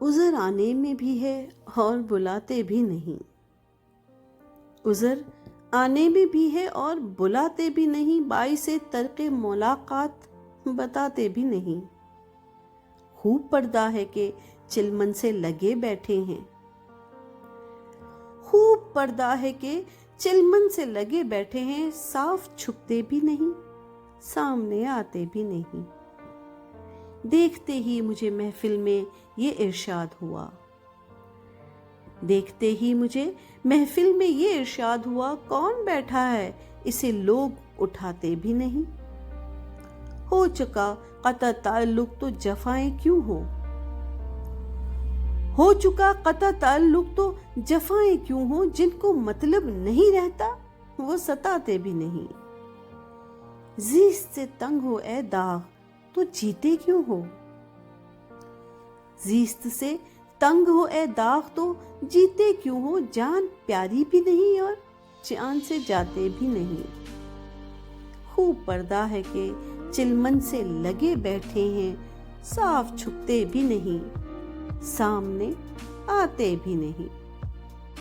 عذر آنے میں بھی ہے اور بلاتے بھی نہیں، عذر آنے میں بھی ہے اور بلاتے بھی نہیں، باعث ترک ملاقات بتاتے بھی نہیں۔ خوب پردہ ہے کہ چلمن سے لگے بیٹھے ہیں، خوب پردہ ہے کہ چلمن سے لگے بیٹھے ہیں، صاف چھپتے بھی نہیں، سامنے آتے بھی نہیں۔ دیکھتے ہی مجھے محفل میں یہ ارشاد ہوا، دیکھتے ہی مجھے محفل میں یہ ارشاد ہوا، کون بیٹھا ہے اسے لوگ اٹھاتے بھی نہیں۔ ہو چکا قطع تعلق تو جفائیں کیوں ہو چکا قطع تعلق تو جفائیں کیوں ہوں، جن کو مطلب نہیں رہتا وہ ستاتے بھی نہیں۔ زیست سے تنگ ہو اے داغ تو جیتے کیوں ہو، زیست سے تنگ ہو اے داغ تو جیتے کیوں ہو، جان پیاری بھی نہیں اور جان سے جاتے بھی نہیں۔ خوب پردہ ہے کہ چلمن سے لگے بیٹھے ہیں، صاف چھپتے بھی نہیں، سامنے آتے بھی نہیں۔